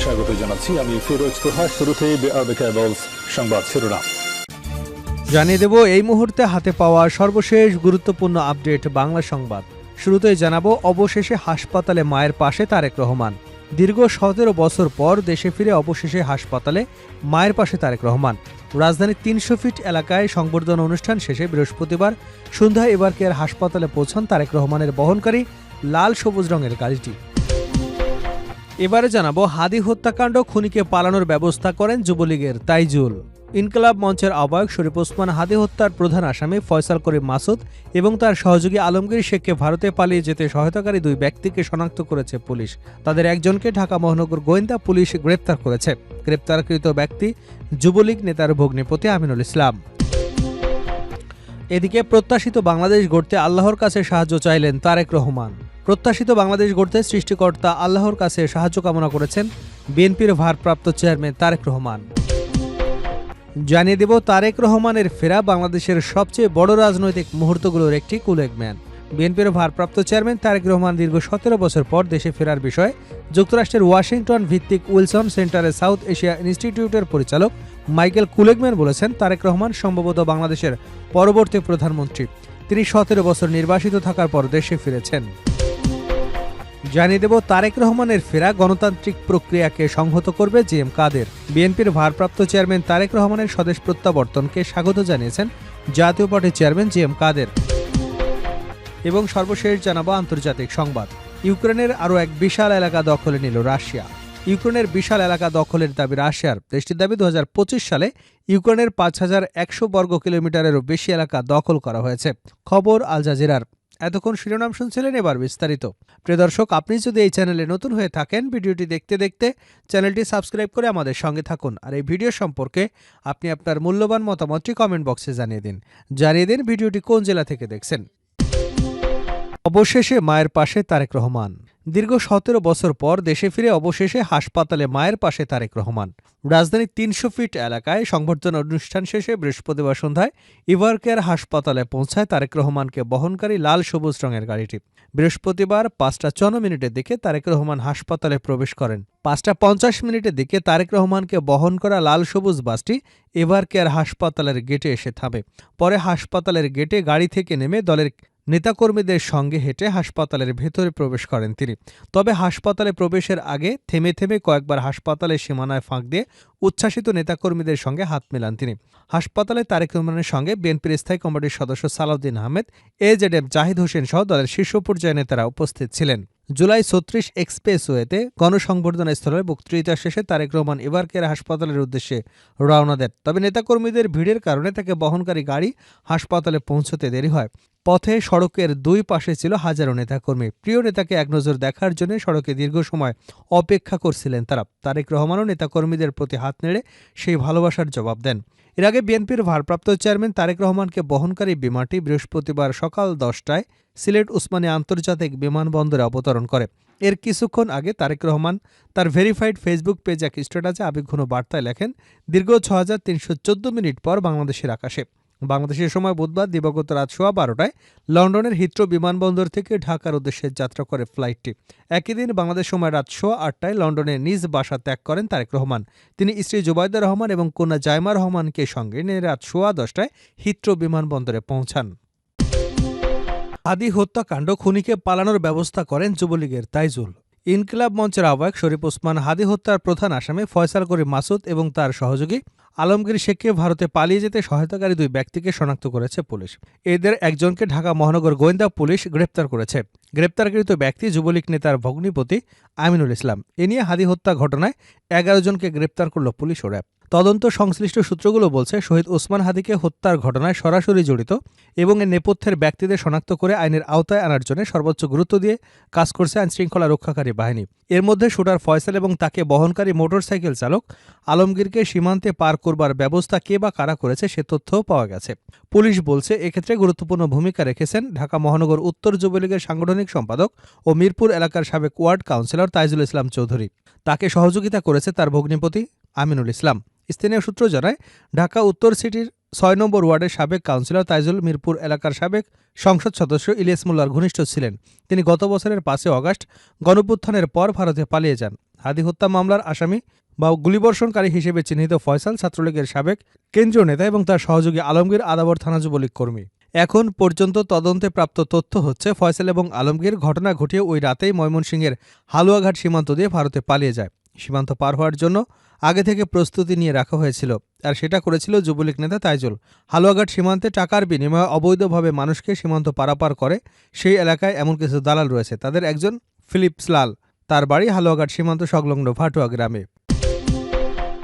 স্বাগত জানাচ্ছি আমি ফিরোজ তোহা। শুরুতেই সংবাদ শিরোনাম জানিয়ে দেব এই মুহূর্তে হাতে পাওয়া সর্বশেষ গুরুত্বপূর্ণ আপডেট বাংলা সংবাদ। শুরুতেই জানাবো অবশেষে হাসপাতালে মায়ের পাশে তারেক রহমান। দীর্ঘ 17 বছর পর দেশে ফিরে অবশেষে হাসপাতালে মায়ের পাশে তারেক রহমান। রাজধানীর 300 ফিট এলাকায় সংবর্ধনা অনুষ্ঠান শেষে বৃহস্পতিবার সন্ধ্যায় এবার কেয়ার হাসপাতালে পৌঁছান তারেক রহমানের বহনকারী লাল সবুজ রঙের গাড়িটি। এবারে জানাবো হাদি হত্যাকাণ্ড খুনিকে পালানোর ব্যবস্থা করেন যুবলীগের তাইজুল। ইনকলাব মঞ্চের আহ্বায়ক শরীফ ওসমান হাদি হত্যার প্রধান আসামি ফয়সাল করিম মাসুদ এবং তার সহযোগী আলমগীর শেখকে ভারতে পালিয়ে যেতে সহায়তাকারী 2 ব্যক্তিকে শনাক্ত করেছে পুলিশ। তাদের একজনকে ঢাকা মহানগর গোয়েন্দা পুলিশ গ্রেপ্তার করেছে। গ্রেপ্তারকৃত ব্যক্তি যুবলীগ নেতার ভগ্নিপতি আমিনুল ইসলাম। এদিকে প্রত্যাশিত বাংলাদেশ গড়তে আল্লাহর কাছে সাহায্য চাইলেন তারেক রহমান। প্রত্যাশিত বাংলাদেশ গড়তে সৃষ্টিকর্তা আল্লাহর কাছে সাহায্য কামনা করেছেন বিএনপির ভারপ্রাপ্ত চেয়ারম্যান তারেক রহমান। জানিয়ে দেব তারেক রহমানের ফেরা বাংলাদেশের সবচেয়ে বড় রাজনৈতিক মুহূর্তগুলোর একটি কুলেগম্যান। বিএনপির ভারপ্রাপ্ত চেয়ারম্যান তারেক রহমান দীর্ঘ 17 বছর পর দেশে ফেরার বিষয়ে যুক্তরাষ্ট্রের ওয়াশিংটন ভিত্তিক উইলসন সেন্টারের সাউথ এশিয়া ইনস্টিটিউটের পরিচালক মাইকেল কুলেগম্যান বলেছেন, তারেক রহমান সম্ভবত বাংলাদেশের পরবর্তী প্রধানমন্ত্রী। তিনি 17 বছর নির্বাসিত থাকার পর দেশে ফিরেছেন। জানিয়ে দেব তারেক রহমানের ফেরা গণতান্ত্রিক প্রক্রিয়াকে সংহত করবে জিএম কাদের। বিএনপির ভারপ্রাপ্ত চেয়ারম্যান তারেক রহমানের স্বদেশ প্রত্যাবর্তনকে স্বাগত জানিয়েছেন জাতীয় পার্টির চেয়ারম্যান জিএম কাদের। এবং সর্বশেষ জানাবো আন্তর্জাতিক সংবাদ। ইউক্রেনের আরও এক বিশাল এলাকা দখলে নিল রাশিয়া। ইউক্রেনের বিশাল এলাকা দখলের দাবি রাশিয়ার। দেশটির দাবি 2025 সালে ইউক্রেনের 5100 বর্গ কিলোমিটারেরও বেশি এলাকা দখল করা হয়েছে। খবর আল জাজিরার। এতক্ষণ শিরোনাম শুনছিলেন, এবার বিস্তারিত। প্রিয় দর্শক, আপনি যদি এই চ্যানেলে নতুন হয়ে থাকেন, ভিডিওটি দেখতে দেখতে চ্যানেলটি সাবস্ক্রাইব করে আমাদের সঙ্গে থাকুন। আর এই ভিডিও সম্পর্কে আপনি আপনার মূল্যবান মতামতটি কমেন্ট বক্সে জানিয়ে দিন ভিডিওটি কোন জেলা থেকে দেখছেন। অবশেষে মায়ের পাশে তারেক রহমান। দীর্ঘ 17 বছর পর দেশে ফিরে অবশেষে হাসপাতালে মায়ের পাশে তারেক রহমান। রাজধানীর 300 ফিট এলাকায় সংবর্ধনা অনুষ্ঠান শেষে বৃহস্পতিবার সন্ধ্যায় এবার কেয়ার হাসপাতালে পৌঁছায় তারেক রহমানকে বহনকারী লাল সবুজ রঙের গাড়িটি। বৃহস্পতিবার 5:54 দিকে তারেক রহমান হাসপাতালে প্রবেশ করেন। 5:50 দিকে তারেক রহমানকে বহন করা লাল সবুজ বাসটি এবার কেয়ার হাসপাতালের গেটে এসে থামে। পরে হাসপাতালের গেটে গাড়ি থেকে নেমে দলের নেতাকর্মীদের সঙ্গে হেঁটে হাসপাতালের ভেতরে প্রবেশ করেন তিনি। তবে হাসপাতালে প্রবেশের আগে থেমে থেমে কয়েকবার হাসপাতালের সীমানায় ফাঁক দিয়ে উচ্ছ্বাসিত নেতাকর্মীদের সঙ্গে হাত মেলান তিনি। হাসপাতালে তারেক রহমানের সঙ্গে বিএনপির স্থায়ী কমিটির সদস্য সালাউদ্দিন আহমেদ, এজেডএম জাহিদ হোসেন সহ দলের শীর্ষ পর্যায়ের নেতারা উপস্থিত ছিলেন। জুলাই 36 এক্সপ্রেসওয়েতে গণসংবর্ধনা স্থলের বক্তৃতা শেষে তারেক রহমান এবার কেয়ার হাসপাতালের উদ্দেশ্যে রওনা দেন। তবে নেতাকর্মীদের ভিড়ের কারণে তাকে বহনকারী গাড়ি হাসপাতালে পৌঁছতে দেরি হয়। পথে সড়কের 2 পাশে ছিল হাজারো নেতাকর্মী। প্রিয় নেতাকে একনজর দেখার জন্য সড়কে দীর্ঘ সময় অপেক্ষা করছিলেন তারা। তারেক রহমানও নেতাকর্মীদের প্রতি হাত নেড়ে সেই ভালোবাসার জবাব দেন। এর আগে বিএনপির ভারপ্রাপ্ত চেয়ারম্যান তারেক রহমানকে বহনকারী বিমানটি বৃহস্পতিবার সকাল 10টায় সিলেট ওসমানী আন্তর্জাতিক বিমানবন্দরে অবতরণ করে। এর কিছুক্ষণ আগে তারেক রহমান তার ভেরিফাইড ফেসবুক পেজ এক স্ট্যাটাসে আবেগঘন বার্তায় লেখেন, দীর্ঘ 6314 মিনিট পর বাংলাদেশের আকাশে। বাংলাদেশের সময় বুধবার দিবাগত রাত 12:15টায় লন্ডনের হিথ্রো বিমানবন্দর থেকে ঢাকার উদ্দেশ্যে যাত্রা করে ফ্লাইটটি। একই দিন বাংলাদেশ সময় রাত 8:15টায় লন্ডনে নিজ বাসা ত্যাগ করেন তারেক রহমান। তিনি স্ত্রী জুবাইদা রহমান এবং কন্যা জাইমা রহমানকে সঙ্গে নিয়ে রাত 10:15টায় হিথ্রো বিমানবন্দরে পৌঁছান। হাদি হত্যাকাণ্ড খুনিকে পালানোর ব্যবস্থা করেন যুবলীগের তাইজুল। ইনকলাব মঞ্চের আহ্বায়ক শরীফ ওসমান হাদি হত্যার প্রধান আসামি ফয়সাল করিম মাসুদ এবং তার সহযোগী আলমগীর শেখকে ভারতে পালিয়ে যেতে সহায়তাকারী 2 ব্যক্তিকে শনাক্ত করেছে পুলিশ। এদের একজনকে ঢাকা মহানগর গোয়েন্দা পুলিশ গ্রেপ্তার করেছে। গ্রেপ্তারকৃত ব্যক্তি যুবলীগ নেতার ভগ্নিপতি আমিনুল ইসলাম। এ নিয়ে হাদি হত্যা ঘটনায় 11 জনকে গ্রেপ্তার করল পুলিশ ও র্যাব। তদন্ত সংশ্লিষ্ট সূত্রগুলো বলছে, শহীদ ওসমান হাদিকে হত্যার ঘটনায় সরাসরি জড়িত এবং এর নেপথ্যের ব্যক্তিদের শনাক্ত করে আইনের আওতায় আনার জন্য সর্বোচ্চ গুরুত্ব দিয়ে কাজ করছে আইনশৃঙ্খলা রক্ষাকারী বাহিনী। এর মধ্যে শুটার ফয়সাল এবং তাকে বহনকারী মোটরসাইকেল চালক আলমগীরকে সীমান্তে পার করবার ব্যবস্থা কে বা কারা করেছে সে তথ্যও পাওয়া গেছে। পুলিশ বলছে, এক্ষেত্রে গুরুত্বপূর্ণ ভূমিকা রেখেছেন ঢাকা মহানগর উত্তর যুবলীগের সাংগঠনিক সম্পাদক ও মিরপুর এলাকার সাবেক ওয়ার্ড কাউন্সিলর তাইজুল ইসলাম চৌধুরী। তাকে সহযোগিতা করেছে তার ভগ্নিপতি আমিনুল ইসলাম। স্থানীয় সূত্র জানায়, ঢাকা উত্তর সিটির ৬ নম্বর ওয়ার্ডের সাবেক কাউন্সিলর তাইজুল মিরপুর এলাকার সাবেক সংসদ সদস্য ইলিয়াস মোল্লার ঘনিষ্ঠ ছিলেন। তিনি গত বছরের ৫ অগাস্ট গণঅভ্যুত্থানের পর ভারতে পালিয়ে যান। হাদি হত্যা মামলার আসামি বা গুলিবর্ষণকারী হিসেবে চিহ্নিত ফয়সাল ছাত্রলীগের সাবেক কেন্দ্রীয় নেতা এবং তার সহযোগী আলমগীর আদাবর থানা যুবলীগ কর্মী। এখন পর্যন্ত তদন্তে প্রাপ্ত তথ্য হচ্ছে, ফয়সাল এবং আলমগীর ঘটনা ঘটিয়ে ওই রাতেই ময়মনসিংহের হালুয়াঘাট সীমান্ত দিয়ে ভারতে পালিয়ে যায়। সীমান্ত পার হওয়ার জন্য আগে থেকে প্রস্তুতি নিয়ে রাখা হয়েছিল, আর সেটা করেছিল যুবলীগ নেতা তাইজুল। হালুয়াঘাট সীমান্তে টাকার বিনিময়ে অবৈধভাবে মানুষকে সীমান্ত পারাপার করে সেই এলাকায় এমন কিছু দালাল রয়েছে। তাদের একজন ফিলিপস লাল, তার বাড়ি হালুয়াঘাট সীমান্ত সংলগ্ন ভাটুয়া গ্রামে।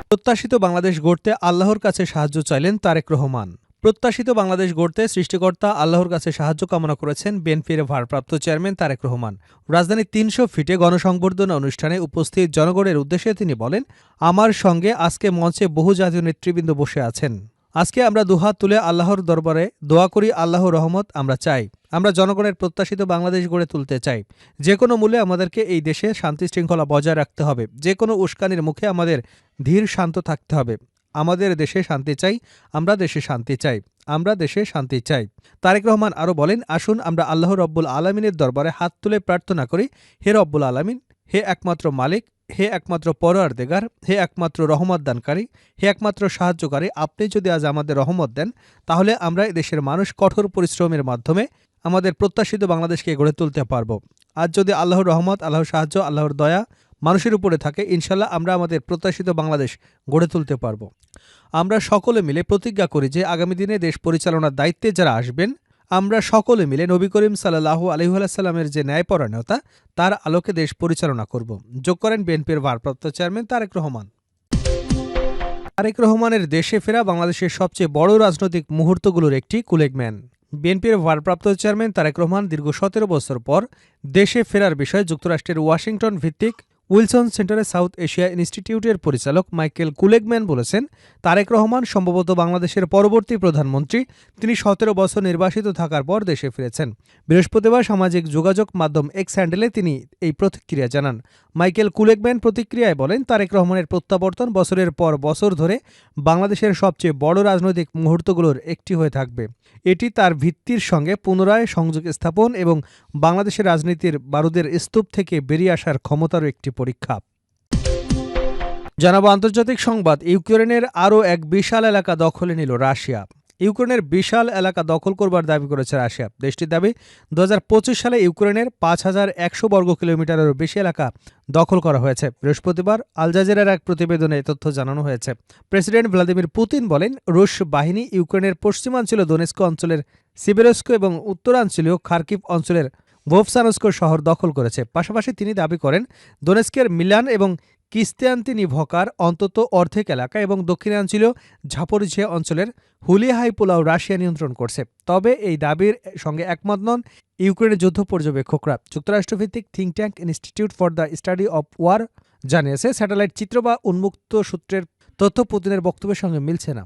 প্রত্যাশিত বাংলাদেশ গড়তে আল্লাহর কাছে সাহায্য চাইলেন তারেক রহমান। প্রত্যাশিত বাংলাদেশ গড়তে সৃষ্টিকর্তা আল্লাহর কাছে সাহায্য কামনা করেছেন বিএনপির ভারপ্রাপ্ত চেয়ারম্যান তারেক রহমান। রাজধানীর ৩০০ ফিটে গণসংবর্ধনা অনুষ্ঠানে উপস্থিত জনগণের উদ্দেশ্যে তিনি বলেন, আমার সঙ্গে আজকে মঞ্চে বহু জাতীয় নেতৃবৃন্দ বসে আছেন। আজকে আমরা দুহাত তুলে আল্লাহর দরবারে দোয়া করি, আল্লাহর রহমত আমরা চাই। আমরা জনগণের প্রত্যাশিত বাংলাদেশ গড়ে তুলতে চাই। যে কোনো মূল্যে আমাদেরকে এই দেশে শান্তি শৃঙ্খলা বজায় রাখতে হবে। যে কোনো উস্কানির মুখে আমাদের ধীর শান্ত থাকতে হবে। আমাদের দেশে শান্তি চাই, আমরা দেশে শান্তি চাই, আমরা দেশে শান্তি চাই। তারেক রহমান আরও বলেন, আসুন আমরা আল্লাহ রব্বুল আলমিনের দরবারে হাত তুলে প্রার্থনা করি, হে রব্বুল আলমিন, হে একমাত্র মালিক, হে একমাত্র পরওয়ারদিগার, হে একমাত্র রহমত দানকারী, হে একমাত্র সাহায্যকারী, আপনি যদি আজ আমাদের রহমত দেন, তাহলে আমরা দেশের মানুষ কঠোর পরিশ্রমের মাধ্যমে আমাদের প্রত্যাশিত বাংলাদেশকে গড়ে তুলতে পারব। আজ যদি আল্লাহর রহমত, আল্লাহর সাহায্য, আল্লাহর দয়া মানুষের উপরে থাকে, ইনশাল্লাহ আমরা আমাদের প্রত্যাশিত বাংলাদেশ গড়ে তুলতে পারব। আমরা সকলে মিলে প্রতিজ্ঞা করি যে আগামী দিনে দেশ পরিচালনার দায়িত্বে যারা আসবেন, আমরা সকলে মিলে নবী করিম সাল্লাল্লাহু আলাইহি ওয়াসাল্লামের যে ন্যায়পরায়ণতা, তার আলোকে দেশ পরিচালনা করব, যোগ করেন বিএনপির ভারপ্রাপ্ত চেয়ারম্যান তারেক রহমান। তারেক রহমানের দেশে ফেরা বাংলাদেশের সবচেয়ে বড় রাজনৈতিক মুহূর্তগুলোর একটি কুলেগম্যান। বিএনপির ভারপ্রাপ্ত চেয়ারম্যান তারেক রহমান দীর্ঘ ১৭ বছর পর দেশে ফেরার বিষয়ে যুক্তরাষ্ট্রের ওয়াশিংটন ভিত্তিক উইলসন সেন্টারে সাউথ এশিয়া ইনস্টিটিউটের পরিচালক মাইকেল কুলেগম্যান বলেছেন, তারেক রহমান সম্ভবত বাংলাদেশের পরবর্তী প্রধানমন্ত্রী। তিনি ১৭ বছর নির্বাসিত থাকার পর দেশে ফিরেছেন। বৃহস্পতিবার সামাজিক যোগাযোগ মাধ্যম এক্স হ্যান্ডেলে তিনি এই প্রতিক্রিয়া জানান। মাইকেল কুলেগম্যান প্রতিক্রিয়ায় বলেন, তারেক রহমানের প্রত্যাবর্তন বছরের পর বছর ধরে বাংলাদেশের সবচেয়ে বড় রাজনৈতিক মুহূর্তগুলোর একটি হয়ে থাকবে। এটি তার ভিত্তির সঙ্গে পুনরায় সংযোগ স্থাপন এবং বাংলাদেশের রাজনীতির বারুদের স্তূপ থেকে বেরিয়ে আসার ক্ষমতারও একটি পরীক্ষা। জানাবো আন্তর্জাতিক সংবাদ। ইউক্রেনের আরও এক বিশাল এলাকা দখলে নিল রাশিয়া। ইউক্রেনের বিশাল এলাকা দখল করবার দাবি করেছে রাশিয়া। দেশটির দাবি, ২০২৫ সালে ইউক্রেনের ৫,১০০ বর্গ কিলোমিটারেরও বেশি এলাকা দখল করা হয়েছে। বৃহস্পতিবার আল জাজিরার এক প্রতিবেদনে এ তথ্য জানানো হয়েছে। প্রেসিডেন্ট ভ্লাদিমির পুতিন বলেন, রুশ বাহিনী ইউক্রেনের পশ্চিমাঞ্চলীয় দোনেস্ক অঞ্চলের সিবেরস্ক এবং উত্তরাঞ্চলীয় খার্কিভ অঞ্চলের ভোভসানস্ক শহর দখল করেছে। পাশাপাশি তিনি দাবি করেন, দোনেস্কের মিলান এবং কিস্তিয়ান্তিনিভকার অন্তত অর্ধেক এলাকা এবং দক্ষিণাঞ্চলীয় ঝাপোরিঝিয়া অঞ্চলের হুলিয়াহাই পোলাও রাশিয়া নিয়ন্ত্রণ করছে। তবে এই দাবির সঙ্গে একমত নন ইউক্রেনের যুদ্ধ পর্যবেক্ষকরা। যুক্তরাষ্ট্রভিত্তিক think tank institute for the study of war জানিয়েছে, স্যাটেলাইট চিত্র বা উন্মুক্ত সূত্রের তথ্য পুতিনের বক্তব্যের সঙ্গে মিলছে না।